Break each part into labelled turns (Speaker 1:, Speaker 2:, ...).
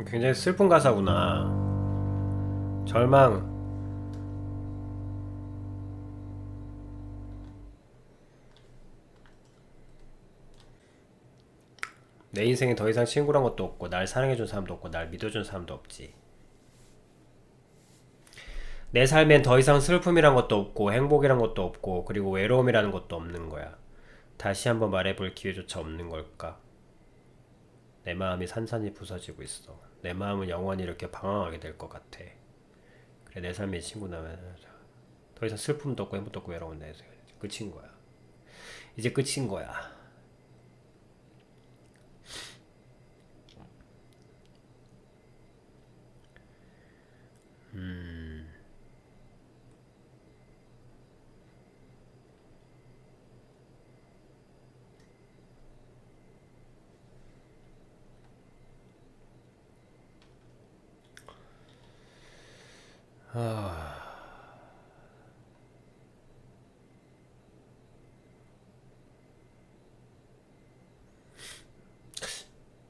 Speaker 1: 굉장히 슬픈 가사구나. 절망. 내 인생에 더 이상 친구란 것도 없고 날 사랑해준 사람도 없고 날 믿어준 사람도 없지. 내 삶엔 더 이상 슬픔이란 것도 없고 행복이란 것도 없고 그리고 외로움이라는 것도 없는 거야. 다시 한번 말해볼 기회조차 없는 걸까? 내 마음이 산산이 부서지고 있어. 내 마음은 영원히 이렇게 방황하게 될 것 같아. 그래, 내 삶의 친구라면 더 이상 슬픔도 없고 행복도 없고 외로운 내 생활 끝인 거야. 이제 끝인 거야.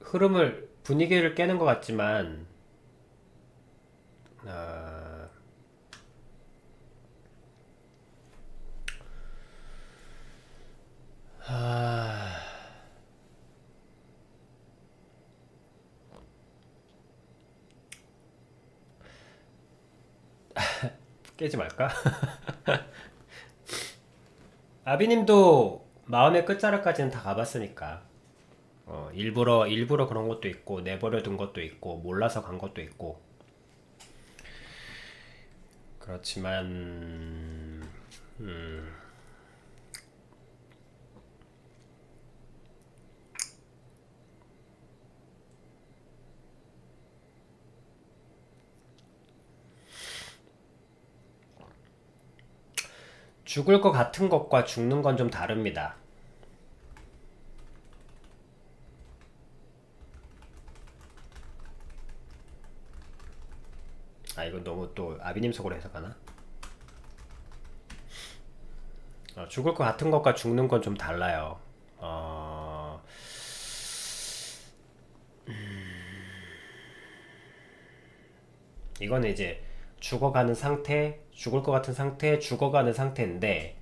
Speaker 1: 흐름을 분위기를 깨는 것 같지만 아, 아, 깨지 말까? 아비님도 마음의 끝자락까지는 다 가봤으니까 일부러 그런 것도 있고 내버려 둔 것도 있고 몰라서 간 것도 있고 그렇지만 죽을 것 같은 것과 죽는 건 좀 다릅니다. 아, 이건 너무 또 아비님 속으로 해석하나? 죽을 것 같은 것과 죽는 건 좀 달라요. 이거는 이제 죽어가는 상태, 죽을 것 같은 상태, 죽어가는 상태인데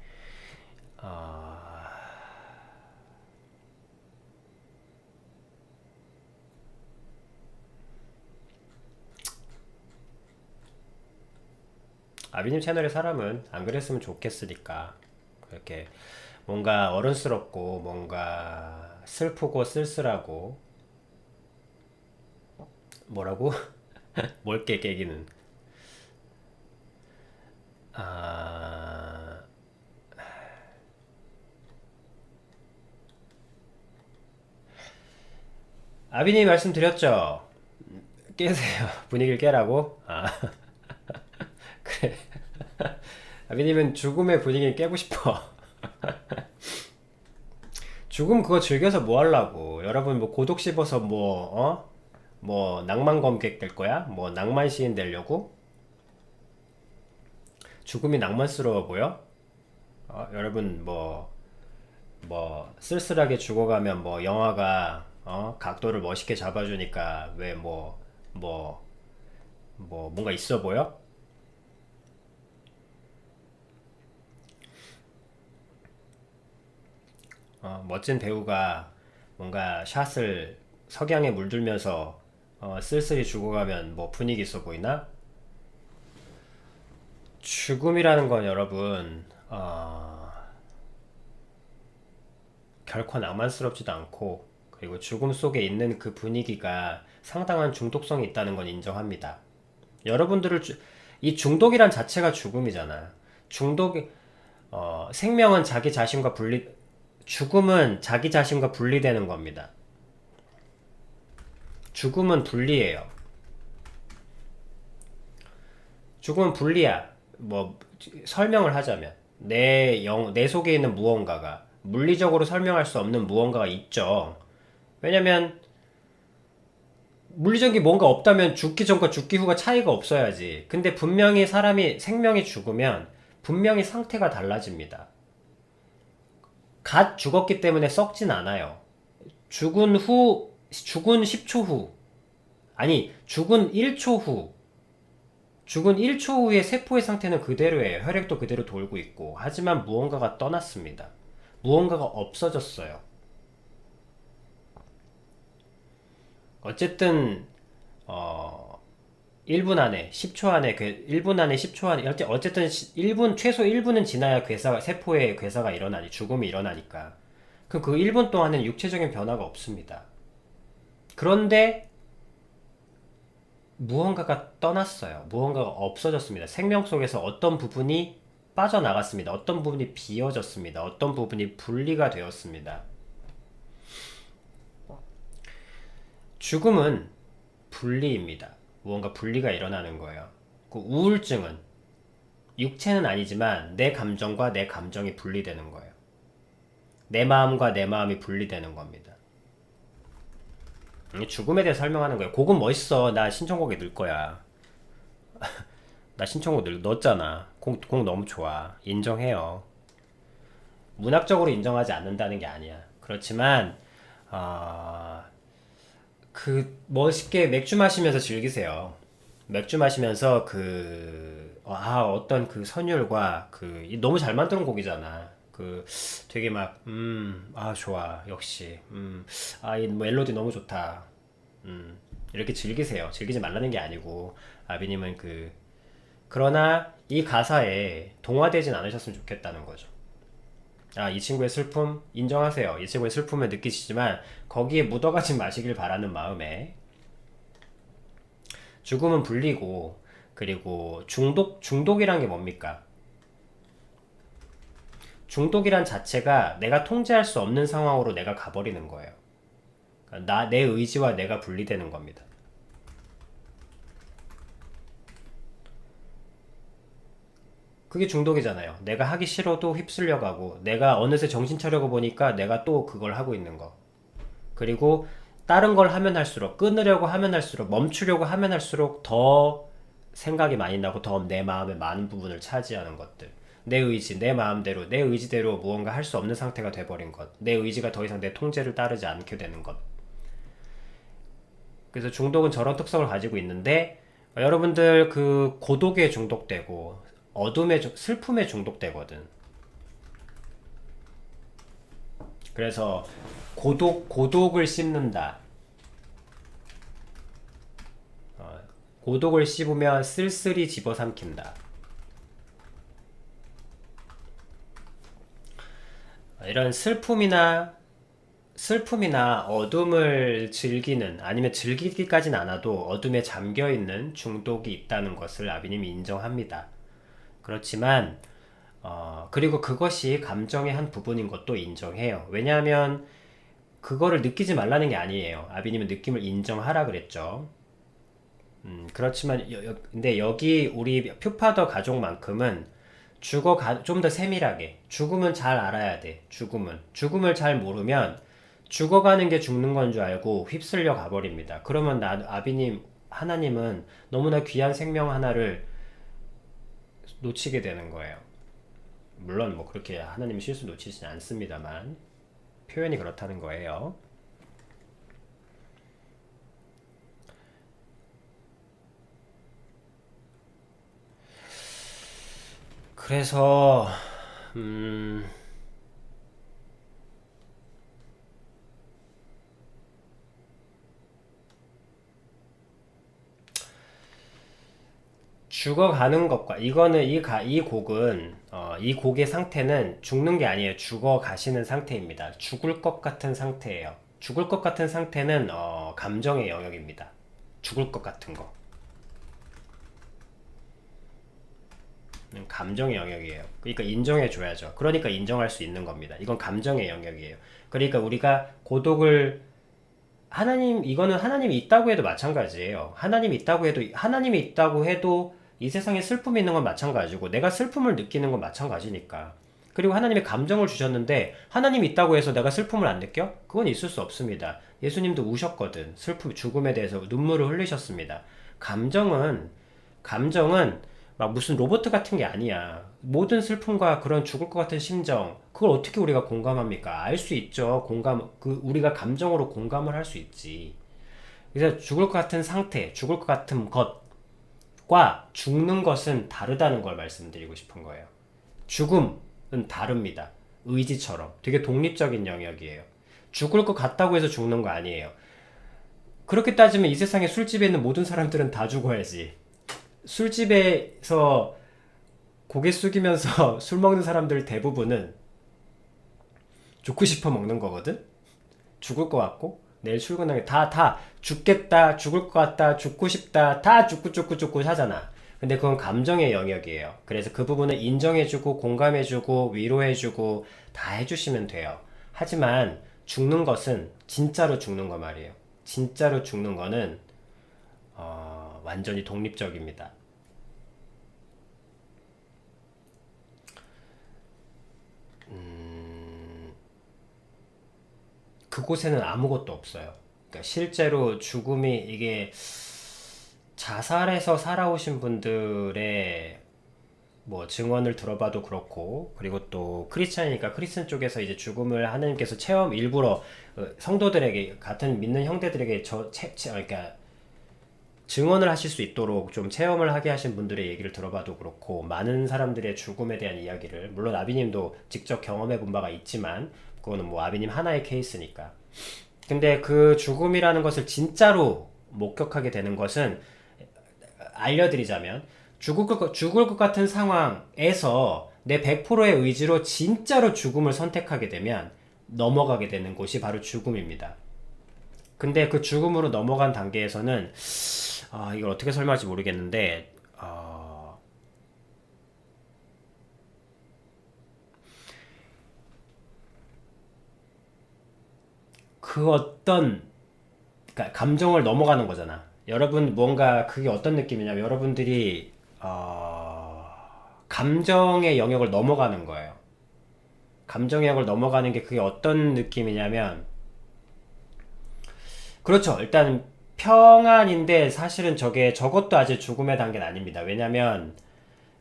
Speaker 1: 아비님 채널의 사람은 안 그랬으면 좋겠으니까 그렇게 뭔가 어른스럽고 뭔가 슬프고 쓸쓸하고 뭐라고? 멀게 깨기는 아... 아비님 말씀드렸죠? 깨세요. 분위기를 깨라고? 그래. 아비님은 죽음의 분위기를 깨고 싶어. 죽음 그거 즐겨서 뭐 하려고? 여러분 뭐 고독 씹어서 뭐 낭만 검객 될 거야? 뭐 낭만 시인 되려고? 죽음이 낭만스러워 보여? 여러분 뭐 쓸쓸하게 죽어가면 뭐 영화가 각도를 멋있게 잡아주니까 왜 뭐 뭔가 있어 보여? 멋진 배우가 뭔가 샷을 석양에 물들면서 쓸쓸히 죽어가면 뭐 분위기 있어 보이나? 죽음이라는 건 여러분 결코 낭만스럽지도 않고 그리고 죽음 속에 있는 그 분위기가 상당한 중독성이 있다는 건 인정합니다. 여러분들을 이 중독이란 자체가 죽음이잖아. 중독이 생명은 자기 자신과 죽음은 자기 자신과 분리되는 겁니다. 죽음은 분리예요. 죽음은 분리야. 뭐 설명을 하자면 내 속에 있는 무언가가 물리적으로 설명할 수 없는 무언가가 있죠. 왜냐면 물리적인 뭔가 없다면 죽기 전과 죽기 후가 차이가 없어야지. 근데 분명히 생명이 죽으면 분명히 상태가 달라집니다. 갓 죽었기 때문에 썩진 않아요. 죽은 10초 후 아니, 죽은 1초 후에 세포의 상태는 그대로예요. 혈액도 그대로 돌고 있고. 하지만 무언가가 떠났습니다. 무언가가 없어졌어요. 어쨌든 1분 안에 10초 안에 1분 안에 10초 안에 어쨌든 1분 최소 1분은 지나야 세포의 괴사가 일어나니 죽음이 일어나니까 그 1분 동안은 육체적인 변화가 없습니다. 그런데 무언가가 떠났어요. 무언가가 없어졌습니다. 생명 속에서 어떤 부분이 빠져나갔습니다. 어떤 부분이 비어졌습니다. 어떤 부분이 분리가 되었습니다. 죽음은 분리입니다. 무언가 분리가 일어나는 거예요. 그 우울증은 육체는 아니지만 내 감정과 내 감정이 분리되는 거예요. 내 마음과 내 마음이 분리되는 겁니다. 죽음에 대해 설명하는 거예요. 곡은 멋있어. 나 신청곡에 넣을 거야. 나 신청곡 넣었잖아. 곡 너무 좋아. 인정해요. 문학적으로 인정하지 않는다는 게 아니야. 그렇지만 멋있게 맥주 마시면서 즐기세요. 맥주 마시면서 어떤 그 선율과 너무 잘 만든 곡이잖아. 되게 좋아. 역시. 이 멜로디 너무 좋다. 이렇게 즐기세요. 즐기지 말라는 게 아니고, 아비님은 그러나 이 가사에 동화되진 않으셨으면 좋겠다는 거죠. 이 친구의 슬픔 인정하세요. 이 친구의 슬픔을 느끼시지만 거기에 묻어가지 마시길 바라는 마음에 죽음은 불리고 그리고 중독이란 게 뭡니까? 중독이란 자체가 내가 통제할 수 없는 상황으로 내가 가버리는 거예요. 그러니까 내 의지와 내가 분리되는 겁니다. 그게 중독이잖아요. 내가 하기 싫어도 휩쓸려 가고, 내가 어느새 정신 차려고 보니까 내가 또 그걸 하고 있는 거. 그리고 다른 걸 하면 할수록, 끊으려고 하면 할수록, 멈추려고 하면 할수록 더 생각이 많이 나고 더 내 마음의 많은 부분을 차지하는 것들. 내 의지, 내 마음대로, 내 의지대로 무언가 할 수 없는 상태가 돼버린 것. 내 의지가 더 이상 내 통제를 따르지 않게 되는 것. 그래서 중독은 저런 특성을 가지고 있는데, 여러분들 고독에 중독되고 슬픔에 중독되거든. 그래서 고독을 씹는다. 고독을 씹으면 쓸쓸히 집어삼킨다. 이런 슬픔이나 어둠을 즐기는, 아니면 즐기기까지는 않아도 어둠에 잠겨있는 중독이 있다는 것을 아비님이 인정합니다. 그렇지만 그리고 그것이 감정의 한 부분인 것도 인정해요. 왜냐하면 그거를 느끼지 말라는 게 아니에요. 아비님은 느낌을 인정하라 그랬죠. 그렇지만 근데 여기 우리 퓨파더 가족만큼은 좀 더 세밀하게 죽음은 잘 알아야 돼. 죽음을 잘 모르면 죽어가는 게 죽는 건 줄 알고 휩쓸려 가버립니다. 그러면 아비님 하나님은 너무나 귀한 생명 하나를 놓치게 되는 거예요. 물론 그렇게 하나님 실수 놓치진 않습니다만 표현이 그렇다는 거예요. 그래서 죽어가는 것과 이거는 이 곡은 이 곡의 상태는 죽는 게 아니에요. 죽어가시는 상태입니다. 죽을 것 같은 상태예요. 죽을 것 같은 상태는 감정의 영역입니다. 죽을 것 같은 거. 감정의 영역이에요. 그러니까 인정해 줘야죠. 그러니까 인정할 수 있는 겁니다. 이건 감정의 영역이에요. 그러니까 우리가 고독을 이거는 하나님이 있다고 해도 마찬가지예요. 하나님이 있다고 해도 이 세상에 슬픔이 있는 건 마찬가지고 내가 슬픔을 느끼는 건 마찬가지니까. 그리고 하나님이 감정을 주셨는데 하나님이 있다고 해서 내가 슬픔을 안 느껴? 그건 있을 수 없습니다. 예수님도 우셨거든. 죽음에 대해서 눈물을 흘리셨습니다. 감정은 막 무슨 로봇 같은 게 아니야. 모든 슬픔과 그런 죽을 것 같은 심정, 그걸 어떻게 우리가 공감합니까? 알 수 있죠. 우리가 감정으로 공감을 할 수 있지. 그래서 죽을 것 같은 상태, 죽을 것 같은 것과 죽는 것은 다르다는 걸 말씀드리고 싶은 거예요. 죽음은 다릅니다. 의지처럼 되게 독립적인 영역이에요. 죽을 것 같다고 해서 죽는 거 아니에요. 그렇게 따지면 이 세상에 술집에 있는 모든 사람들은 다 죽어야지. 술집에서 고개 숙이면서 술 먹는 사람들 대부분은 죽고 싶어 먹는 거거든? 죽을 것 같고, 내일 출근하게 다 죽겠다, 죽을 것 같다, 죽고 싶다, 다 죽고 하잖아. 근데 그건 감정의 영역이에요. 그래서 그 부분을 인정해주고, 공감해주고, 위로해주고, 다 해주시면 돼요. 하지만 죽는 것은 진짜로 죽는 거 말이에요. 진짜로 죽는 거는 완전히 독립적입니다. 그곳에는 아무것도 없어요. 그러니까 실제로 죽음이 이게 자살해서 살아오신 분들의 뭐 증언을 들어봐도 그렇고, 그리고 또 크리스찬이니까 크리스찬 쪽에서 이제 죽음을 하나님께서 체험 일부러 성도들에게, 같은 믿는 형제들에게 그러니까 증언을 하실 수 있도록 좀 체험을 하게 하신 분들의 얘기를 들어봐도 그렇고, 많은 사람들의 죽음에 대한 이야기를, 물론 아비님도 직접 경험해 본 바가 있지만 그거는 뭐 아비님 하나의 케이스니까. 근데 그 죽음이라는 것을 진짜로 목격하게 되는 것은, 알려드리자면, 죽을 것 같은 상황에서 내 100%의 의지로 진짜로 죽음을 선택하게 되면 넘어가게 되는 곳이 바로 죽음입니다. 근데 그 죽음으로 넘어간 단계에서는, 이걸 어떻게 설명할지 모르겠는데, 그 어떤, 그러니까 감정을 넘어가는 거잖아. 여러분, 뭔가 그게 어떤 느낌이냐면, 여러분들이 감정의 영역을 넘어가는 거예요. 감정의 영역을 넘어가는 게, 그게 어떤 느낌이냐면, 그렇죠. 일단 평안인데 사실은 저것도 아직 죽음의 단계는 아닙니다. 왜냐면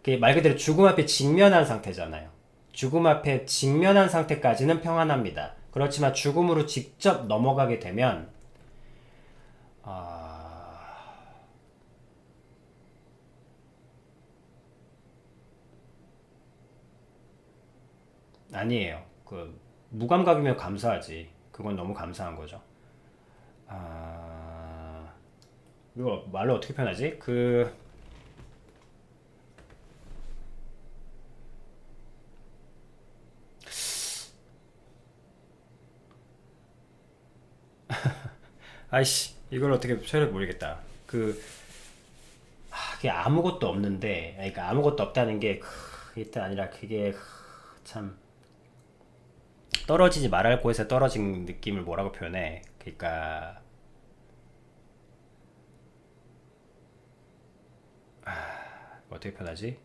Speaker 1: 그게 말 그대로 죽음 앞에 직면한 상태잖아요. 죽음 앞에 직면한 상태까지는 평안합니다. 그렇지만 죽음으로 직접 넘어가게 되면, 아... 아니에요. 그 무감각이면 감사하지. 그건 너무 감사한 거죠. 아... 이거 말로 어떻게 표현하지? 아이씨, 이걸 어떻게 표현을 모르겠다. 그게 아무것도 없는데, 그러니까 아무것도 없다는 게, 일단 아니라 그게, 참, 떨어지지 말할 곳에 떨어진 느낌을 뭐라고 표현해? 그러니까, 어떻게 표현하지?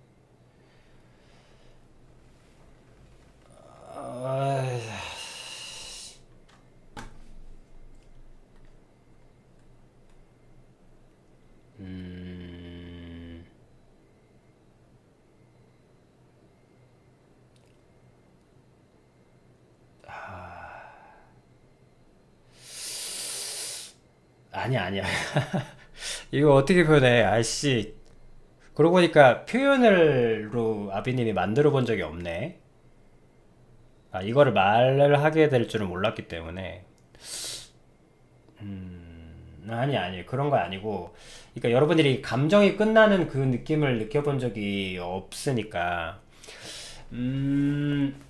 Speaker 1: 아, 음, 아니야. 이거 어떻게 표현해? 아씨. 그러고 보니까 표현을로 아비님이 만들어 본 적이 없네. 이거를 말을 하게 될 줄은 몰랐기 때문에. 아니. 그런 거 아니고. 그러니까 여러분들이 감정이 끝나는 그 느낌을 느껴본 적이 없으니까. 음,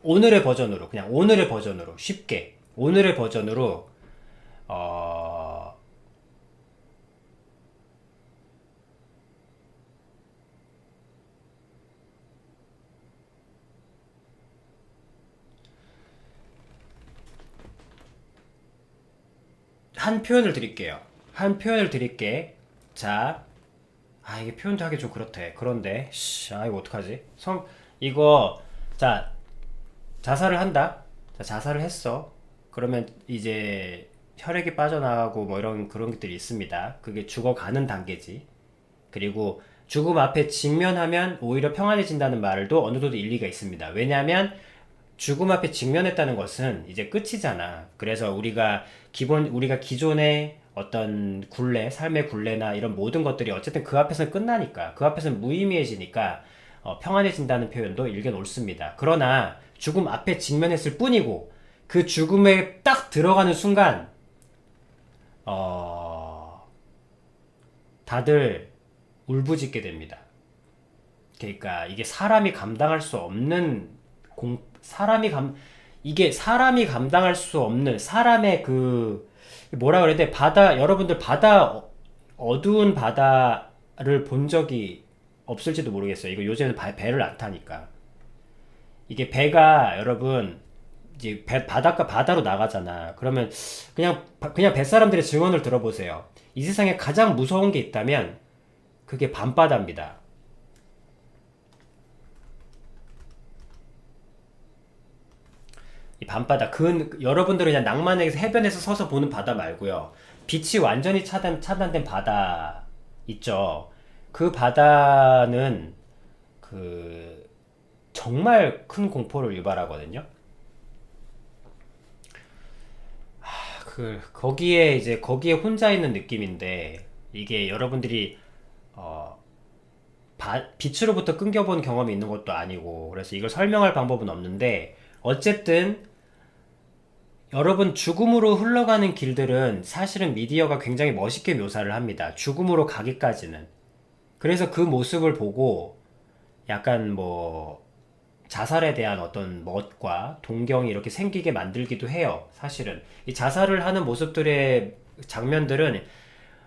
Speaker 1: 그냥 오늘의 버전으로, 쉽게. 오늘의 버전으로, 어, 한 표현을 드릴게요. 한 표현을 드릴게. 자, 이게 표현도 하기 좀 그렇대. 그런데, 이거 어떡하지? 이거, 자, 자살을 한다. 자, 자살을 했어. 그러면 이제 혈액이 빠져나가고 뭐 이런 그런 것들이 있습니다. 그게 죽어가는 단계지. 그리고 죽음 앞에 직면하면 오히려 평안해진다는 말도 어느 정도 일리가 있습니다. 왜냐하면 죽음 앞에 직면했다는 것은 이제 끝이잖아. 그래서 우리가 기존의 어떤 삶의 굴레나 이런 모든 것들이 어쨌든 그 앞에서는 끝나니까, 그 앞에서는 무의미해지니까, 평안해진다는 표현도 일견 옳습니다. 그러나 죽음 앞에 직면했을 뿐이고, 그 죽음에 딱 들어가는 순간, 어, 다들 울부짖게 됩니다. 그러니까 이게 사람이 감당할 수 없는 공 사람이 감 이게 사람이 감당할 수 없는 사람의 그 뭐라 그래야 돼? 여러분들 어두운 바다를 본 적이 없을지도 모르겠어요. 이거 요새는 배를 안 타니까. 이게 배가 여러분 이제 바다로 나가잖아. 그러면 그냥 뱃사람들의 증언을 들어보세요. 이 세상에 가장 무서운 게 있다면 그게 밤바다입니다. 이 밤바다 여러분들은 그냥 낭만에서 해변에서 서서 보는 바다 말고요. 빛이 완전히 차단된 바다 있죠. 그 바다는 그 정말 큰 공포를 유발하거든요. 거기에 혼자 있는 느낌인데 이게 여러분들이 어, 빛으로부터 끊겨본 경험이 있는 것도 아니고 그래서 이걸 설명할 방법은 없는데 어쨌든 여러분 죽음으로 흘러가는 길들은 사실은 미디어가 굉장히 멋있게 묘사를 합니다. 죽음으로 가기까지는. 그래서 그 모습을 보고 약간 뭐 자살에 대한 어떤 멋과 동경이 이렇게 생기게 만들기도 해요. 사실은 이 자살을 하는 모습들의 장면들은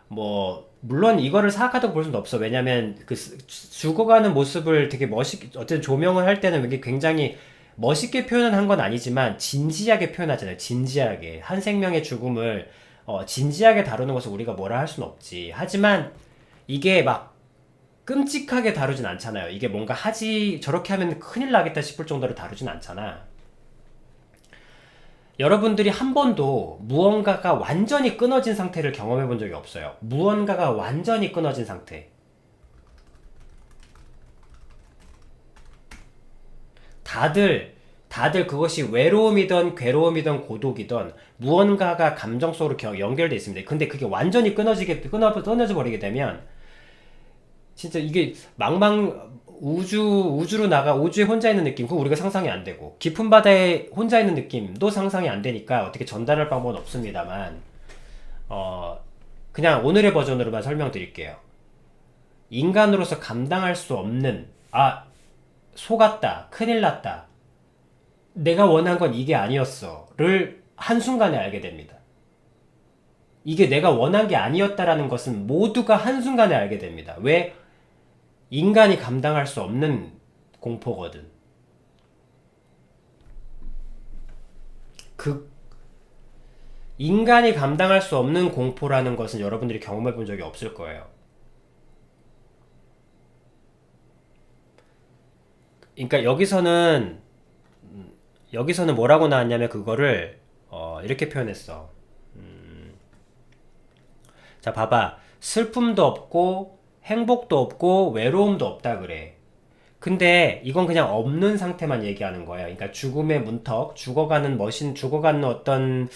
Speaker 1: 뭐 물론 이거를 사악하다고 볼 수는 없어. 왜냐면 죽어가는 모습을 되게 어쨌든 조명을 할 때는 이게 굉장히 멋있게 표현은 한 건 아니지만 진지하게 표현하잖아요. 진지하게 한 생명의 죽음을 진지하게 다루는 것을 우리가 뭐라 할 수는 없지. 하지만 이게 막 끔찍하게 다루진 않잖아요. 이게 뭔가 저렇게 하면 큰일 나겠다 싶을 정도로 다루진 않잖아. 여러분들이 한 번도 무언가가 완전히 끊어진 상태를 경험해 본 적이 없어요. 무언가가 완전히 끊어진 상태. 다들 그것이 외로움이든 괴로움이든 고독이든 무언가가 감정 속으로 연결돼 있습니다. 근데 그게 완전히 끊어져 버리게 되면 진짜 이게 우주에 혼자 있는 느낌, 그거 우리가 상상이 안 되고, 깊은 바다에 혼자 있는 느낌도 상상이 안 되니까 어떻게 전달할 방법은 없습니다만, 그냥 오늘의 버전으로만 설명드릴게요. 인간으로서 감당할 수 없는, 속았다, 큰일 났다, 내가 원한 건 이게 아니었어를 한순간에 알게 됩니다. 이게 내가 원한 게 아니었다라는 것은 모두가 한순간에 알게 됩니다. 왜? 인간이 감당할 수 없는 공포거든. 인간이 감당할 수 없는 공포라는 것은 여러분들이 경험해 본 적이 없을 거예요. 그러니까 여기서는 뭐라고 나왔냐면 그거를 이렇게 표현했어. 자, 봐봐. 슬픔도 없고 행복도 없고 외로움도 없다 그래. 근데 이건 그냥 없는 상태만 얘기하는 거예요. 그러니까 죽음의 문턱, 죽어가는 어떤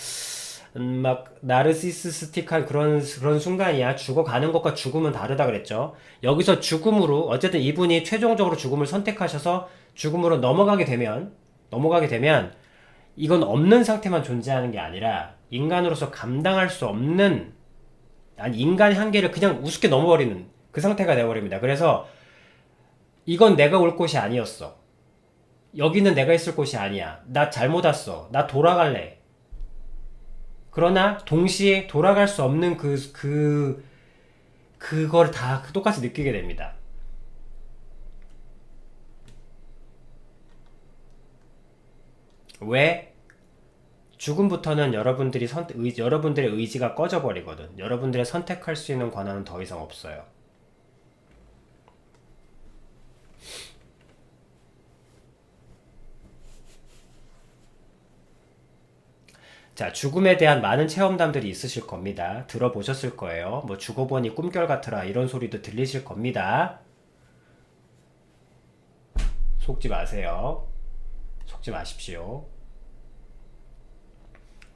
Speaker 1: 막 나르시스틱한 그런 순간이야. 죽어가는 것과 죽음은 다르다 그랬죠. 여기서 죽음으로 어쨌든 이분이 최종적으로 죽음을 선택하셔서 죽음으로 넘어가게 되면 이건 없는 상태만 존재하는 게 아니라 인간으로서 감당할 수 없는 인간의 한계를 그냥 우습게 넘어버리는 그 상태가 되어버립니다. 그래서 이건 내가 올 곳이 아니었어. 여기는 내가 있을 곳이 아니야. 나 잘못 왔어. 나 돌아갈래. 그러나 동시에 돌아갈 수 없는 그걸 다 똑같이 느끼게 됩니다. 왜? 죽음부터는 여러분들의 의지가 꺼져버리거든. 여러분들의 선택할 수 있는 권한은 더 이상 없어요. 자, 죽음에 대한 많은 체험담들이 있으실 겁니다. 들어보셨을 거예요. 뭐 죽어보니 꿈결 같으라 이런 소리도 들리실 겁니다. 속지 마세요. 적지 마십시오.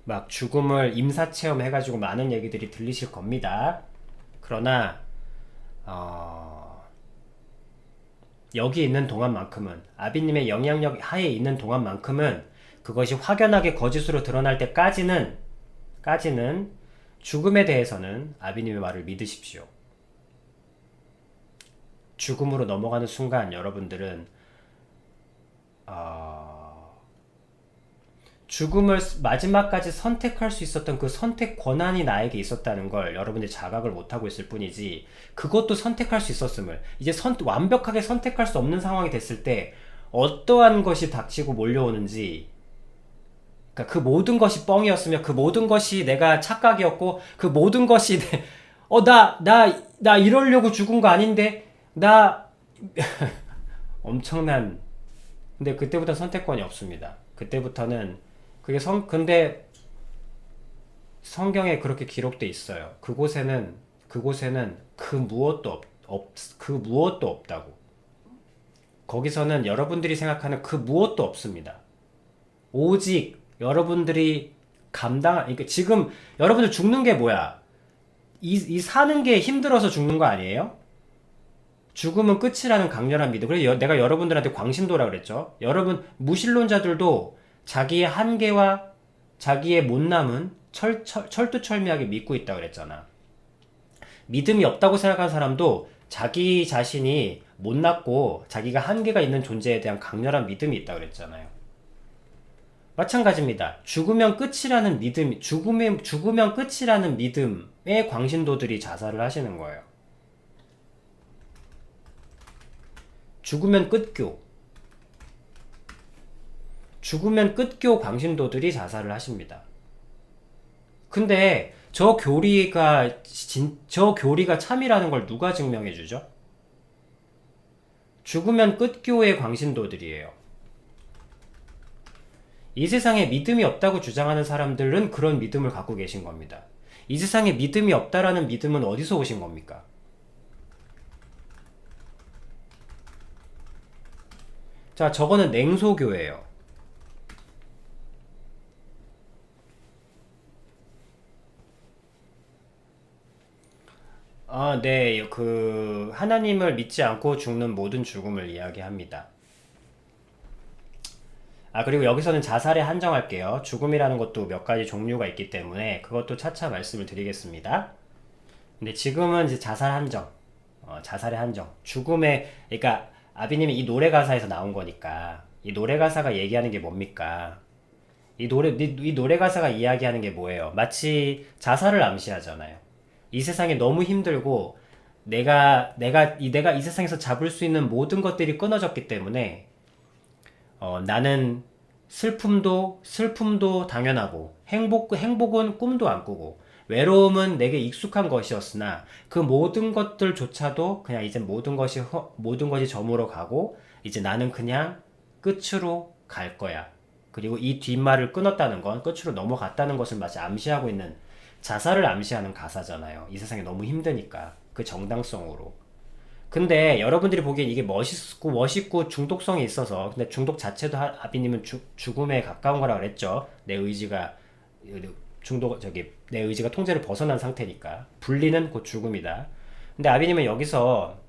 Speaker 1: 막 죽음을 임사체험 해가지고 많은 얘기들이 들리실 겁니다. 그러나 여기 있는 동안만큼은, 아비님의 영향력 하에 있는 동안만큼은, 그것이 확연하게 거짓으로 드러날 때까지는 죽음에 대해서는 아비님의 말을 믿으십시오. 죽음으로 넘어가는 순간 여러분들은 죽음을 마지막까지 선택할 수 있었던 그 선택 권한이 나에게 있었다는 걸 여러분들이 자각을 못하고 있을 뿐이지, 그것도 선택할 수 있었음을, 이제 완벽하게 선택할 수 없는 상황이 됐을 때 어떠한 것이 닥치고 몰려오는지, 그러니까 그 모든 것이 뻥이었으며, 그 모든 것이 내가 착각이었고, 그 모든 것이 나 이러려고 죽은 거 아닌데, 엄청난. 근데 그때부터 선택권이 없습니다. 그때부터는 근데 성경에 그렇게 기록돼 있어요. 그곳에는 그 무엇도 없다고. 거기서는 여러분들이 생각하는 그 무엇도 없습니다. 오직 여러분들이 그러니까 지금 여러분들 죽는 게 뭐야? 이 사는 게 힘들어서 죽는 거 아니에요? 죽음은 끝이라는 강렬한 믿음. 그래서 내가 여러분들한테 광신도라 그랬죠. 여러분 무신론자들도 자기의 한계와 자기의 못남은 철두철미하게 믿고 있다고 그랬잖아. 믿음이 없다고 생각하는 사람도 자기 자신이 못났고 자기가 한계가 있는 존재에 대한 강렬한 믿음이 있다고 그랬잖아요. 마찬가지입니다. 죽으면 끝이라는 믿음의 광신도들이 자살을 하시는 거예요. 죽으면 끝교 광신도들이 자살을 하십니다. 근데 저 교리가 참이라는 걸 누가 증명해 주죠? 죽으면 끝교의 광신도들이에요. 이 세상에 믿음이 없다고 주장하는 사람들은 그런 믿음을 갖고 계신 겁니다. 이 세상에 믿음이 없다라는 믿음은 어디서 오신 겁니까? 자, 저거는 냉소교예요. 네. 하나님을 믿지 않고 죽는 모든 죽음을 이야기합니다. 그리고 여기서는 자살에 한정할게요. 죽음이라는 것도 몇 가지 종류가 있기 때문에 그것도 차차 말씀을 드리겠습니다. 근데 지금은 이제 자살 한정. 자살의 한정. 그러니까 아비님이 이 노래 가사에서 나온 거니까, 이 노래 가사가 얘기하는 게 뭡니까? 이 노래 가사가 이야기하는 게 뭐예요? 마치 자살을 암시하잖아요. 이 세상이 너무 힘들고 내가 이 세상에서 잡을 수 있는 모든 것들이 끊어졌기 때문에 나는 슬픔도 당연하고 행복은 꿈도 안 꾸고 외로움은 내게 익숙한 것이었으나 그 모든 것들조차도 그냥 이제 모든 것이 저물어 가고 이제 나는 그냥 끝으로 갈 거야. 그리고 이 뒷말을 끊었다는 건 끝으로 넘어갔다는 것을 마치 암시하고 있는, 자살을 암시하는 가사잖아요. 이 세상이 너무 힘드니까 그 정당성으로. 근데 여러분들이 보기엔 이게 멋있고 중독성이 있어서, 근데 중독 자체도 아비님은 죽음에 가까운 거라 그랬죠. 내 의지가 통제를 벗어난 상태니까. 분리는 곧 죽음이다. 근데 아비님은 여기서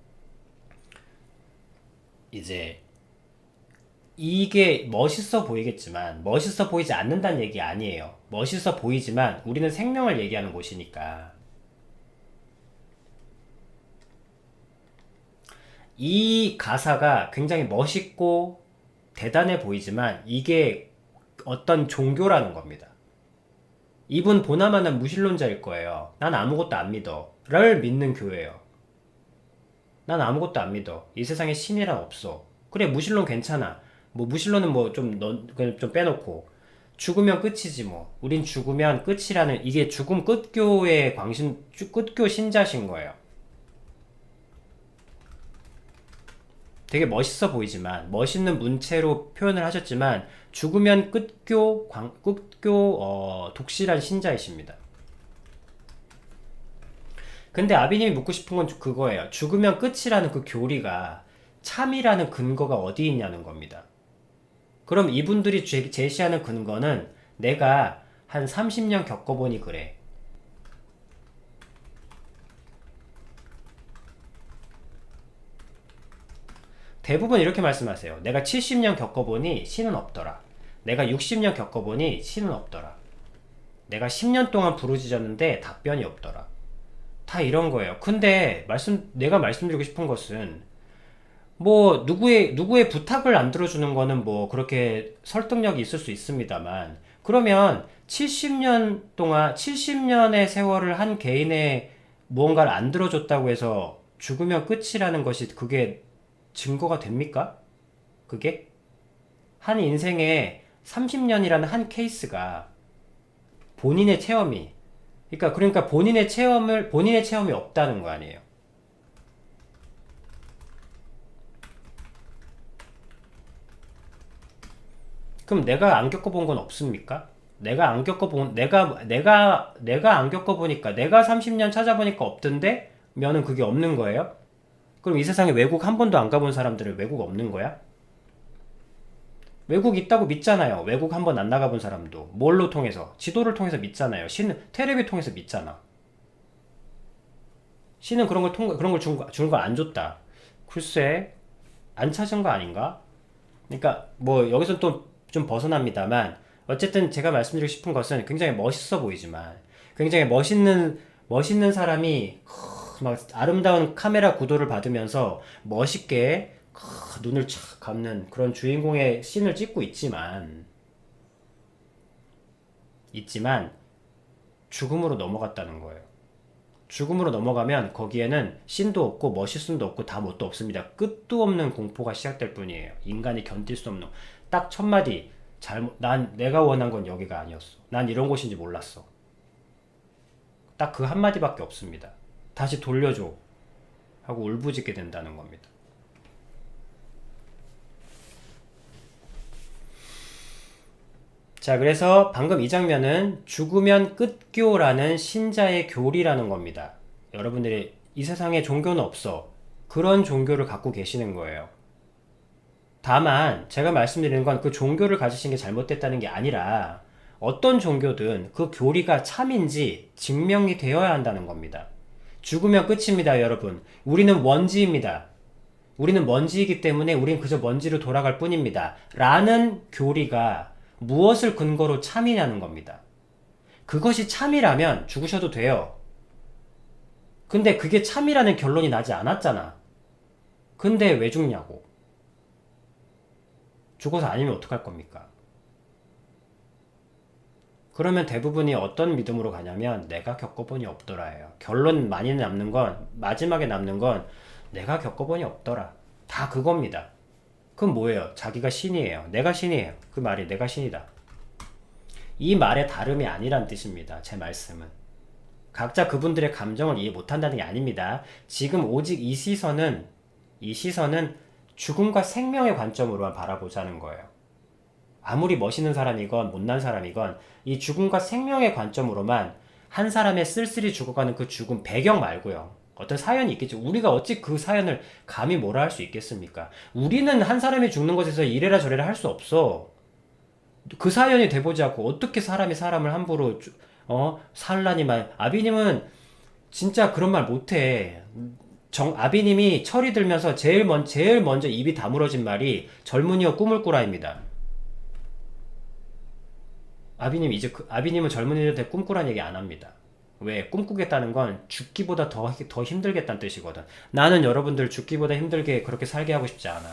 Speaker 1: 이제 이게 멋있어 보이겠지만 멋있어 보이지 않는다는 얘기 아니에요. 멋있어 보이지만 우리는 생명을 얘기하는 곳이니까. 이 가사가 굉장히 멋있고 대단해 보이지만 이게 어떤 종교라는 겁니다. 이분 보나마나 무신론자일 거예요. 난 아무것도 안 믿어 를 믿는 교회예요. 난 아무것도 안 믿어. 이 세상에 신이란 없어. 그래, 무신론 괜찮아. 무신론은 좀 빼놓고 죽으면 끝이지 뭐. 우린 죽으면 끝이라는, 이게 죽음 끝교의 끝교 신자신 거예요. 되게 멋있어 보이지만, 멋있는 문체로 표현을 하셨지만 죽으면 끝교 독실한 신자이십니다. 근데 아비님이 묻고 싶은 건 그거예요. 죽으면 끝이라는 그 교리가 참이라는 근거가 어디 있냐는 겁니다. 그럼 이분들이 제시하는 근거는 내가 한 30년 겪어보니 그래. 대부분 이렇게 말씀하세요. 내가 70년 겪어보니 신은 없더라. 내가 60년 겪어보니 신은 없더라. 내가 10년 동안 부르짖었는데 답변이 없더라. 다 이런 거예요. 근데 내가 말씀드리고 싶은 것은 뭐 누구의 부탁을 안 들어주는 거는 뭐 그렇게 설득력이 있을 수 있습니다만, 그러면 70년의 세월을 한 개인의 무언가를 안 들어줬다고 해서 죽으면 끝이라는 것이 그게 증거가 됩니까? 그게? 한 인생에 30년이라는 한 케이스가 본인의 체험이, 그러니까 본인의 체험이 없다는 거 아니에요. 그럼 내가 안 겪어본 건 없습니까? 내가 안 겪어보니까, 내가 30년 찾아보니까 없던데? 면은 그게 없는 거예요? 그럼 이 세상에 외국 한 번도 안 가본 사람들은 외국 없는 거야? 외국 있다고 믿잖아요. 외국 한 번 안 나가본 사람도. 뭘로 통해서? 지도를 통해서 믿잖아요. 신은 테레비 통해서 믿잖아. 신은 그런 걸 주는 걸 안 줬다. 글쎄, 안 찾은 거 아닌가? 그러니까 뭐 여기서 또 좀 벗어납니다만, 어쨌든 제가 말씀드리고 싶은 것은 굉장히 멋있어 보이지만, 굉장히 멋있는 사람이 막 아름다운 카메라 구도를 받으면서 멋있게 눈을 착 감는 그런 주인공의 씬을 찍고 있지만 죽음으로 넘어갔다는 거예요. 죽음으로 넘어가면 거기에는 씬도 없고 멋있음도 없고 다 뭣도 없습니다. 끝도 없는 공포가 시작될 뿐이에요. 인간이 견딜 수 없는, 딱 첫마디, 내가 원한 건 여기가 아니었어. 난 이런 곳인지 몰랐어. 딱 그 한마디밖에 없습니다. 다시 돌려줘 하고 울부짖게 된다는 겁니다. 자, 그래서 방금 이 장면은 죽으면 끝교라는 신자의 교리라는 겁니다. 여러분들이 이 세상에 종교는 없어. 그런 종교를 갖고 계시는 거예요. 다만 제가 말씀드리는 건 그 종교를 가지신 게 잘못됐다는 게 아니라, 어떤 종교든 그 교리가 참인지 증명이 되어야 한다는 겁니다. 죽으면 끝입니다, 여러분. 우리는 먼지입니다. 우리는 먼지이기 때문에 우린 그저 먼지로 돌아갈 뿐입니다. 라는 교리가 무엇을 근거로 참이냐는 겁니다. 그것이 참이라면 죽으셔도 돼요. 근데 그게 참이라는 결론이 나지 않았잖아. 근데 왜 죽냐고. 죽어서 아니면 어떡할 겁니까? 그러면 대부분이 어떤 믿음으로 가냐면 내가 겪어보니 없더라예요. 결론 많이 남는 건, 마지막에 남는 건 내가 겪어보니 없더라. 다 그겁니다. 그럼 뭐예요? 자기가 신이에요. 내가 신이에요. 그 말이 내가 신이다. 이 말의 다름이 아니란 뜻입니다. 제 말씀은. 각자 그분들의 감정을 이해 못한다는 게 아닙니다. 지금 오직 이 시선은 죽음과 생명의 관점으로만 바라보자는 거예요. 아무리 멋있는 사람이건 못난 사람이건 이 죽음과 생명의 관점으로만, 한 사람의 쓸쓸히 죽어가는 그 죽음 배경 말고요. 어떤 사연이 있겠죠. 우리가 어찌 그 사연을 감히 뭐라 할 수 있겠습니까? 우리는 한 사람이 죽는 것에서 이래라 저래라 할 수 없어. 그 사연이 돼보지 않고 어떻게 사람이 사람을 함부로 산란이 말. 아비님은 진짜 그런 말 못해. 아비님이 철이 들면서 제일 먼저 입이 다물어진 말이 젊은이여 꿈을 꾸라입니다. 아비님은 젊은이들한테 꿈꾸란 얘기 안 합니다. 왜? 꿈꾸겠다는 건 죽기보다 더 힘들겠다는 뜻이거든. 나는 여러분들 죽기보다 힘들게 그렇게 살게 하고 싶지 않아.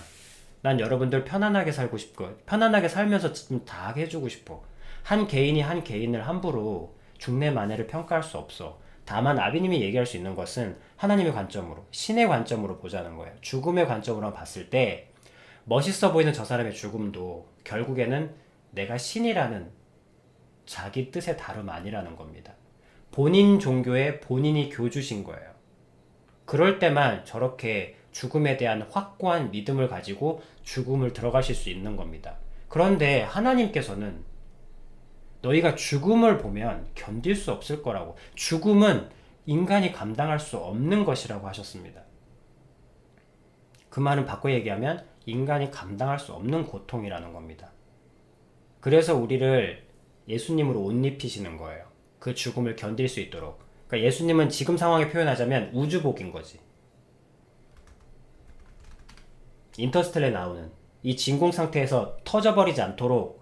Speaker 1: 난 여러분들 편안하게 살고 싶고, 편안하게 살면서 좀 다 해주고 싶어. 한 개인이 한 개인을 함부로 죽내 만해를 평가할 수 없어. 다만 아비님이 얘기할 수 있는 것은 하나님의 관점으로, 신의 관점으로 보자는 거예요. 죽음의 관점으로 봤을 때 멋있어 보이는 저 사람의 죽음도 결국에는 내가 신이라는 자기 뜻의 다름 아니라는 겁니다. 본인 종교에 본인이 교주신 거예요. 그럴 때만 저렇게 죽음에 대한 확고한 믿음을 가지고 죽음을 들어가실 수 있는 겁니다. 그런데 하나님께서는 너희가 죽음을 보면 견딜 수 없을 거라고, 죽음은 인간이 감당할 수 없는 것이라고 하셨습니다. 그 말은 바꿔 얘기하면 인간이 감당할 수 없는 고통이라는 겁니다. 그래서 우리를 예수님으로 옷 입히시는 거예요. 그 죽음을 견딜 수 있도록. 그러니까 예수님은 지금 상황에 표현하자면 우주복인 거지. 인터스텔라에 나오는 이 진공 상태에서 터져버리지 않도록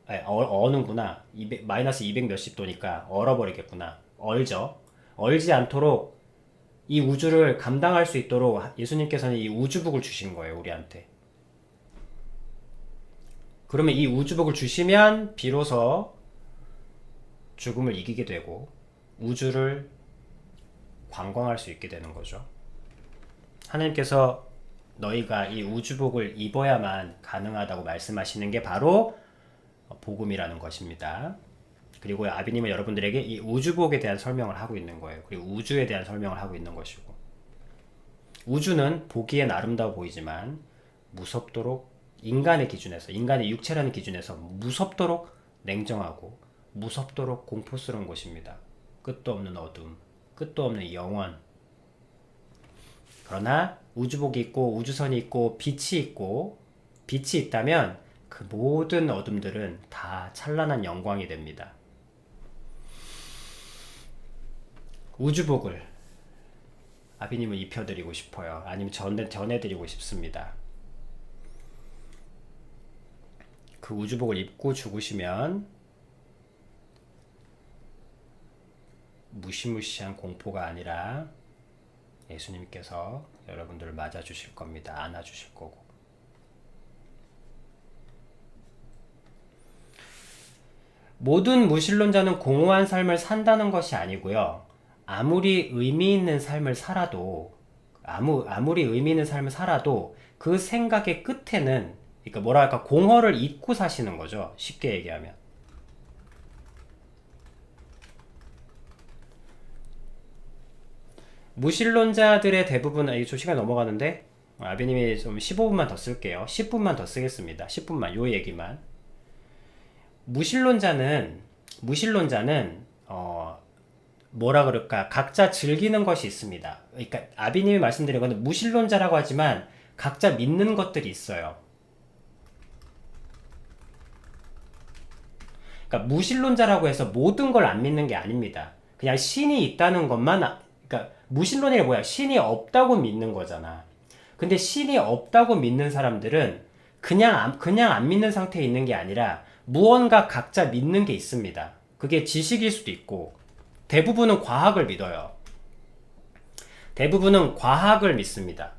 Speaker 1: 어는구나. 마이너스 200 몇십 도니까 얼어버리겠구나. 얼지 않도록 이 우주를 감당할 수 있도록 예수님께서는 이 우주복을 주신 거예요, 우리한테. 그러면 이 우주복을 주시면 비로소 죽음을 이기게 되고 우주를 관광할 수 있게 되는 거죠. 하나님께서 너희가 이 우주복을 입어야만 가능하다고 말씀하시는 게 바로 복음이라는 것입니다. 그리고 아비님은 여러분들에게 이 우주복에 대한 설명을 하고 있는 거예요. 그리고 우주에 대한 설명을 하고 있는 것이고, 우주는 보기엔 아름다워 보이지만 무섭도록 인간의 기준에서, 인간의 육체라는 기준에서 무섭도록 냉정하고 무섭도록 공포스러운 곳입니다. 끝도 없는 어둠, 끝도 없는 영원. 그러나 우주복이 있고 우주선이 있고 빛이 있다면 그 모든 어둠들은 다 찬란한 영광이 됩니다. 우주복을 아비님은 입혀드리고 싶어요. 아니면 전해드리고 싶습니다. 그 우주복을 입고 죽으시면 무시무시한 공포가 아니라 예수님께서 여러분들을 맞아주실 겁니다. 안아주실 거고. 모든 무신론자는 공허한 삶을 산다는 것이 아니고요. 아무리 의미 있는 삶을 살아도 그 생각의 끝에는, 그러니까 뭐랄까, 공허를 잊고 사시는 거죠. 쉽게 얘기하면. 무신론자들의 대부분은, 좀 시간이 넘어가는데 아비님이 좀 15분만 더 쓸게요. 10분만 더 쓰겠습니다. 10분만, 요 얘기만. 무신론자는 뭐라 그럴까, 각자 즐기는 것이 있습니다. 그러니까 아비님이 말씀드린 건 무신론자라고 하지만 각자 믿는 것들이 있어요. 그러니까 무신론자라고 해서 모든 걸 안 믿는 게 아닙니다. 그냥 신이 있다는 것만, 그러니까 무신론이 뭐야? 신이 없다고 믿는 거잖아. 근데 신이 없다고 믿는 사람들은 그냥 안 믿는 상태에 있는 게 아니라 무언가 각자 믿는 게 있습니다. 그게 지식일 수도 있고, 대부분은 과학을 믿어요. 대부분은 과학을 믿습니다.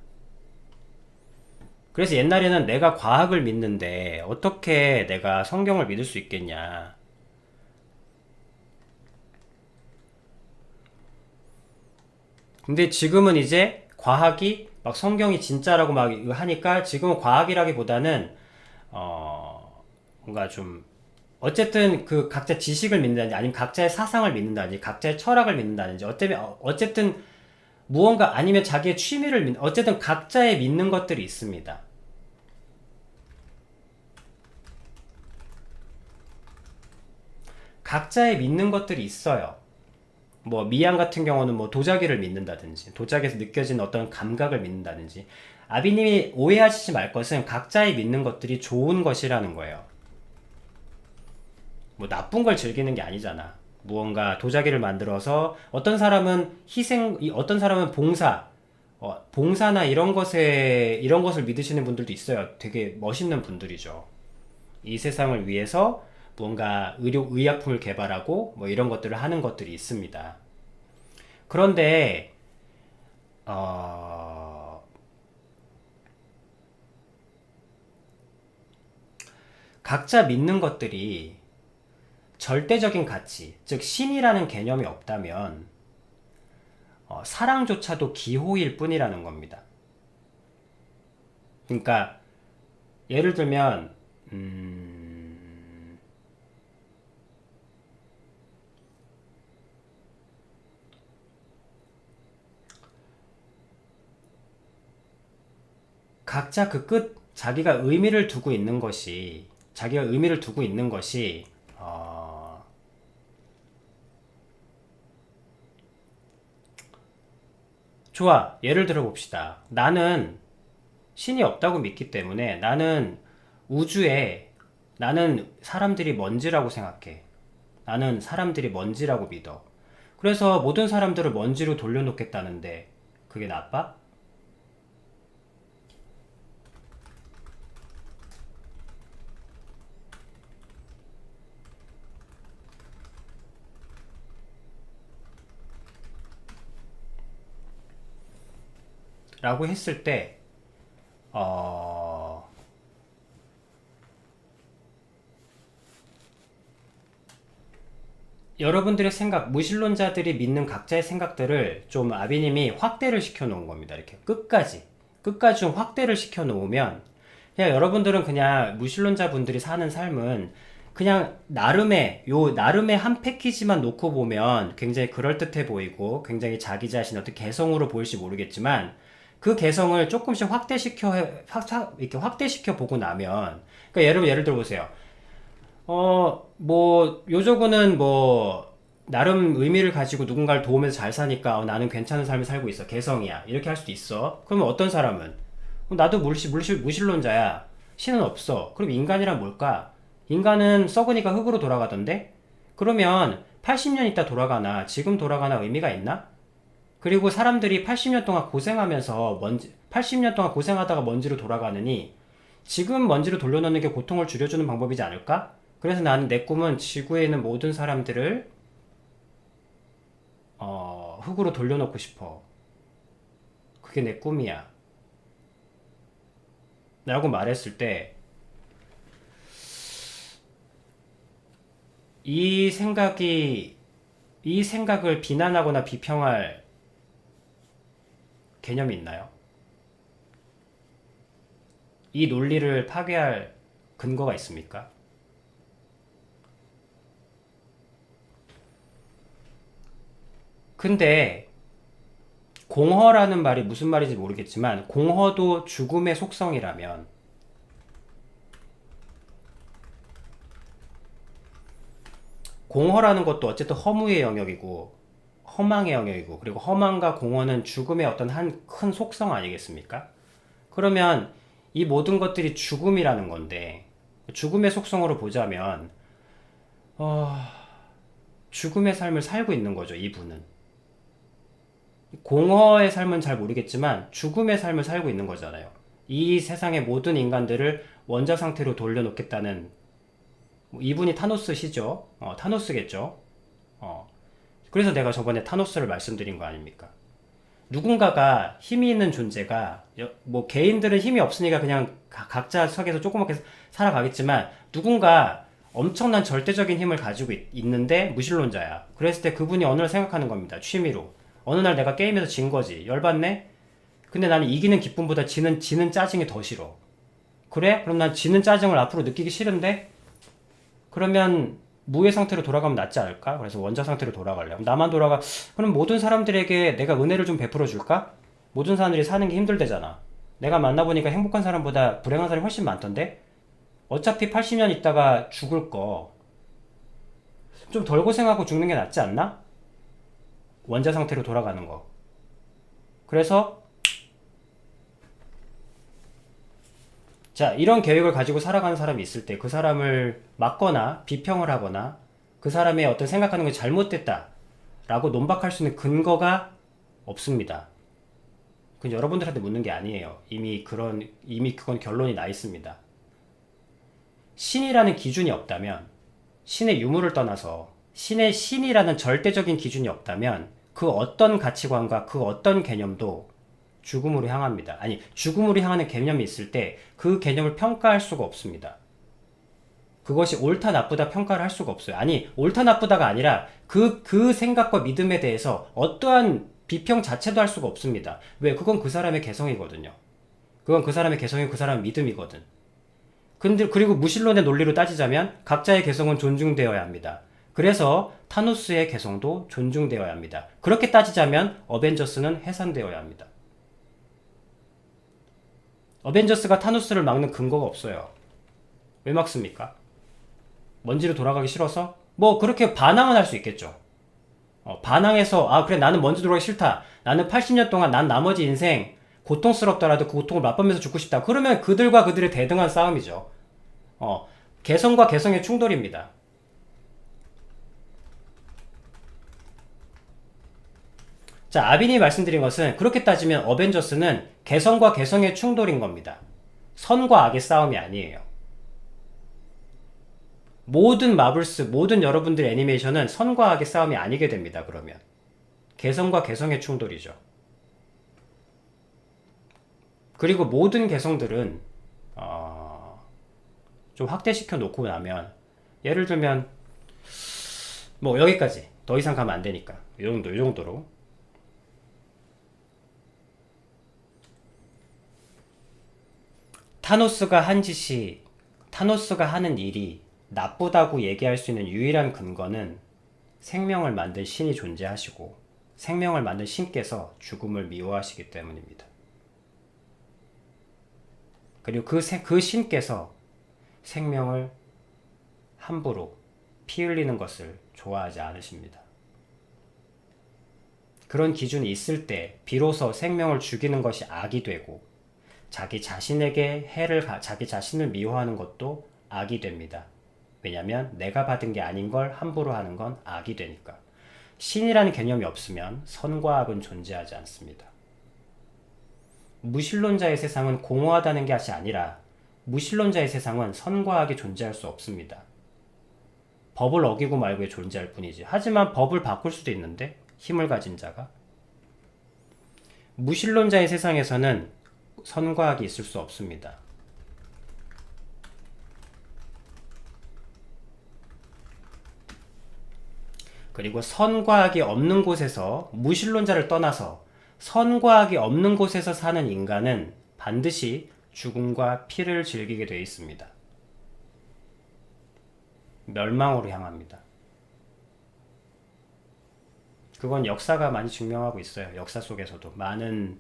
Speaker 1: 그래서 옛날에는 내가 과학을 믿는데 어떻게 내가 성경을 믿을 수 있겠냐. 근데 지금은 이제 과학이 막 성경이 진짜라고 막 하니까 지금은 과학이라기보다는 뭔가 좀, 어쨌든 그 각자 지식을 믿는다든지 아니면 각자의 사상을 믿는다든지 각자의 철학을 믿는다든지 어쨌든 무언가, 아니면 자기의 취미를 어쨌든 각자의 믿는 것들이 있습니다. 각자의 믿는 것들이 있어요. 뭐 미양 같은 경우는 뭐 도자기를 믿는다든지 도자기에서 느껴지는 어떤 감각을 믿는다든지. 아비님이 오해하시지 말 것은 각자의 믿는 것들이 좋은 것이라는 거예요. 뭐 나쁜 걸 즐기는 게 아니잖아. 무언가 도자기를 만들어서 어떤 사람은 어떤 사람은 봉사나 이런 것을 믿으시는 분들도 있어요. 되게 멋있는 분들이죠. 이 세상을 위해서 무언가 의약품을 개발하고 뭐 이런 것들을 하는 것들이 있습니다. 그런데 각자 믿는 것들이 절대적인 가치, 즉 신이라는 개념이 없다면 사랑조차도 기호일 뿐이라는 겁니다. 그러니까 예를 들면 각자 그 끝, 자기가 의미를 두고 있는 것이 좋아. 예를 들어 봅시다. 나는 신이 없다고 믿기 때문에 나는 우주에
Speaker 2: 나는 사람들이 먼지라고 생각해. 나는 사람들이 먼지라고 믿어. 그래서 모든 사람들을 먼지로 돌려놓겠다는데 그게 나빠? 라고 했을 때 어... 여러분들의 생각, 무신론자들이 믿는 각자의 생각들을 좀 아비님이 확대를 시켜 놓은 겁니다. 이렇게 끝까지 좀 확대를 시켜 놓으면 그냥 여러분들은 그냥 무신론자 분들이 사는 삶은 그냥 나름의 한 패키지만 놓고 보면 굉장히 그럴듯해 보이고 굉장히 자기 자신 어떤 개성으로 보일지 모르겠지만 그 개성을 조금씩 이렇게 확대시켜 보고 나면 그러니까 예를 들어 보세요. 요조구는 나름 의미를 가지고 누군가를 도우면서 잘 사니까, 나는 괜찮은 삶을 살고 있어. 개성이야. 이렇게 할 수도 있어. 그러면 어떤 사람은, 나도 무신론자야. 신은 없어. 그럼 인간이란 뭘까? 인간은 썩으니까 흙으로 돌아가던데? 그러면 80년 있다 돌아가나, 지금 돌아가나 의미가 있나? 그리고 사람들이 80년 동안 고생하면서 80년 동안 고생하다가 먼지로 돌아가느니, 지금 먼지로 돌려놓는 게 고통을 줄여주는 방법이지 않을까? 그래서 나는 내 꿈은 지구에 있는 모든 사람들을 흙으로 돌려놓고 싶어. 그게 내 꿈이야. 라고 말했을 때, 이 생각이, 이 생각을 비난하거나 비평할 개념이 있나요? 이 논리를 파괴할 근거가 있습니까? 근데 공허라는 말이 무슨 말인지 모르겠지만 공허도 죽음의 속성이라면 공허라는 것도 어쨌든 허무의 영역이고 허망의 영역이고 그리고 허망과 공허는 죽음의 어떤 한 큰 속성 아니겠습니까? 그러면 이 모든 것들이 죽음이라는 건데 죽음의 속성으로 보자면 어, 죽음의 삶을 살고 있는 거죠, 이분은. 공허의 삶은 잘 모르겠지만 죽음의 삶을 살고 있는 거잖아요. 이 세상의 모든 인간들을 원자 상태로 돌려놓겠다는 이분이 타노스시죠. 타노스겠죠. 그래서 내가 저번에 타노스를 말씀드린 거 아닙니까? 누군가가 힘이 있는 존재가 개인들은 힘이 없으니까 그냥 각자 석에서 조그맣게 살아가겠지만 누군가 엄청난 절대적인 힘을 가지고 있는데 무신론자야. 그랬을 때 그분이 어느 날 생각하는 겁니다. 취미로. 어느 날 내가 게임에서 진 거지. 열받네? 근데 나는 이기는 기쁨보다 지는 짜증이 더 싫어. 그래? 그럼 난 지는 짜증을 앞으로 느끼기 싫은데? 그러면 무의 상태로 돌아가면 낫지 않을까? 그래서 원자 상태로 돌아갈래. 나만 돌아가. 그럼 모든 사람들에게 내가 은혜를 좀 베풀어 줄까? 모든 사람들이 사는 게 힘들대잖아. 내가 만나보니까 행복한 사람보다 불행한 사람이 훨씬 많던데? 어차피 80년 있다가 죽을 거. 좀 덜 고생하고 죽는 게 낫지 않나? 원자 상태로 돌아가는 거. 그래서 자, 이런 계획을 가지고 살아가는 사람이 있을 때 그 사람을 막거나 비평을 하거나 그 사람의 어떤 생각하는 게 잘못됐다 라고 논박할 수 있는 근거가 없습니다. 그건 여러분들한테 묻는 게 아니에요. 이미 그건 결론이 나 있습니다. 신이라는 기준이 없다면, 신의 유무를 떠나서 신이라는 절대적인 기준이 없다면 그 어떤 가치관과 그 어떤 개념도 죽음으로 향합니다. 아니, 죽음으로 향하는 개념이 있을 때 그 개념을 평가할 수가 없습니다. 그것이 옳다 나쁘다 평가를 할 수가 없어요. 아니, 옳다 나쁘다가 아니라 그 생각과 믿음에 대해서 어떠한 비평 자체도 할 수가 없습니다. 왜? 그건 그 사람의 개성이거든요. 그건 그 사람의 개성이고 그 사람의 믿음이거든. 그리고 무신론의 논리로 따지자면 각자의 개성은 존중되어야 합니다. 그래서 타노스의 개성도 존중되어야 합니다. 그렇게 따지자면 어벤져스는 해산되어야 합니다. 어벤져스가 타노스를 막는 근거가 없어요. 왜 막습니까? 먼지로 돌아가기 싫어서? 그렇게 반항은 할 수 있겠죠. 반항해서 그래, 나는 먼지 돌아가기 싫다. 나는 80년 동안 난 나머지 인생 고통스럽더라도 그 고통을 맛보면서 죽고 싶다. 그러면 그들과 그들의 대등한 싸움이죠. 개성과 개성의 충돌입니다. 자, 아빈이 말씀드린 것은 그렇게 따지면 어벤져스는 개성과 개성의 충돌인 겁니다. 선과 악의 싸움이 아니에요. 모든 마블스, 모든 여러분들의 애니메이션은 선과 악의 싸움이 아니게 됩니다. 그러면 개성과 개성의 충돌이죠. 그리고 모든 개성들은 좀 확대시켜 놓고 나면, 예를 들면 뭐 여기까지 더 이상 가면 안 되니까 이 정도로 타노스가 하는 일이 나쁘다고 얘기할 수 있는 유일한 근거는 생명을 만든 신이 존재하시고 생명을 만든 신께서 죽음을 미워하시기 때문입니다. 그리고 그 신께서 생명을 함부로 피 흘리는 것을 좋아하지 않으십니다. 그런 기준이 있을 때 비로소 생명을 죽이는 것이 악이 되고 자기 자신에게 자기 자신을 미워하는 것도 악이 됩니다. 왜냐하면 내가 받은 게 아닌 걸 함부로 하는 건 악이 되니까. 신이라는 개념이 없으면 선과 악은 존재하지 않습니다. 무신론자의 세상은 공허하다는 것이 아니라 무신론자의 세상은 선과 악이 존재할 수 없습니다. 법을 어기고 말고에 존재할 뿐이지. 하지만 법을 바꿀 수도 있는데, 힘을 가진 자가. 무신론자의 세상에서는 선과 악이 있을 수 없습니다. 그리고 선과 악이 없는 곳에서, 무신론자를 떠나서 선과 악이 없는 곳에서 사는 인간은 반드시 죽음과 피를 즐기게 되어 있습니다. 멸망으로 향합니다. 그건 역사가 많이 증명하고 있어요. 역사 속에서도 많은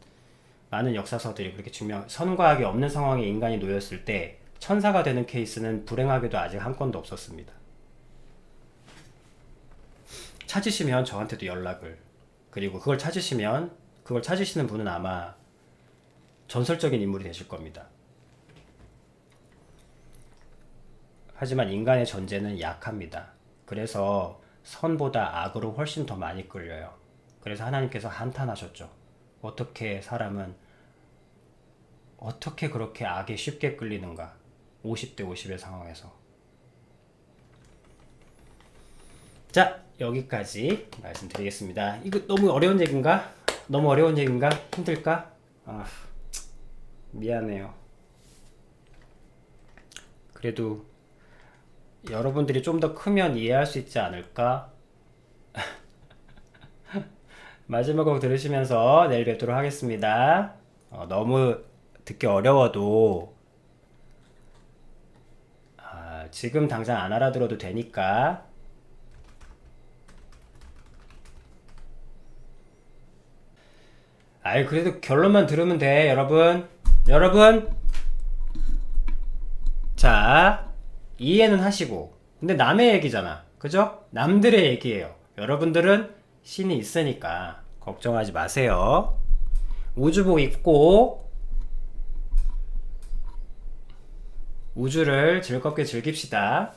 Speaker 2: 역사서들이 그렇게 선과 악이 없는 상황에 인간이 놓였을 때 천사가 되는 케이스는 불행하게도 아직 한 건도 없었습니다. 찾으시면 저한테도 연락을, 그리고 그걸 찾으시는 분은 아마 전설적인 인물이 되실 겁니다. 하지만 인간의 전제는 약합니다. 그래서 선보다 악으로 훨씬 더 많이 끌려요. 그래서 하나님께서 한탄하셨죠. 어떻게 사람은 어떻게 그렇게 악에 쉽게 끌리는가? 50대 50의 상황에서. 자, 여기까지 말씀드리겠습니다. 이거 너무 어려운 얘기인가? 힘들까? 미안해요. 그래도 여러분들이 좀 더 크면 이해할 수 있지 않을까? 마지막 곡 들으시면서 내일 뵙도록 하겠습니다. 너무 듣기 어려워도 지금 당장 안 알아들어도 되니까 그래도 결론만 들으면 돼. 여러분 자, 이해는 하시고, 근데 남의 얘기잖아, 그죠? 남들의 얘기예요. 여러분들은 신이 있으니까 걱정하지 마세요. 우주복 입고 우주를 즐겁게 즐깁시다.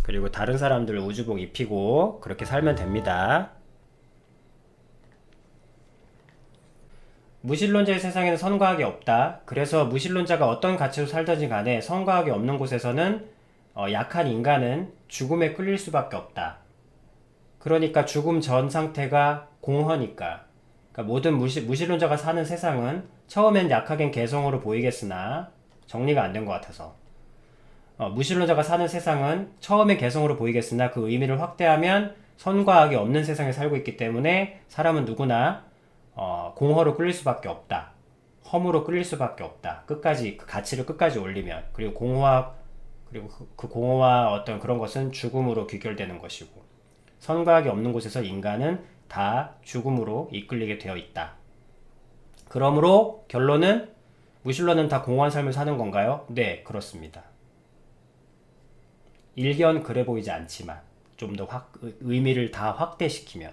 Speaker 2: 그리고 다른 사람들 우주복 입히고 그렇게 살면 됩니다. 무신론자의 세상에는 선과 악이 없다. 그래서 무신론자가 어떤 가치로 살든지 간에 선과 악이 없는 곳에서는 약한 인간은 죽음에 끌릴 수밖에 없다. 그러니까 죽음 전 상태가 공허니까. 그러니까 모든 무신론자가 사는 세상은 처음엔 약하긴 개성으로 보이겠으나, 정리가 안 된 것 같아서, 무신론자가 사는 세상은 처음엔 개성으로 보이겠으나 그 의미를 확대하면 선과 악이 없는 세상에 살고 있기 때문에 사람은 누구나 공허로 끌릴 수밖에 없다. 험으로 끌릴 수밖에 없다. 끝까지 그 가치를 끝까지 올리면. 그리고 그 공허와 어떤 그런 것은 죽음으로 귀결되는 것이고, 선과 악이 없는 곳에서 인간은 다 죽음으로 이끌리게 되어 있다. 그러므로 결론은, 무신론은 다 공허한 삶을 사는 건가요? 네, 그렇습니다. 일견 그래 보이지 않지만 좀 더 의미를 다 확대시키면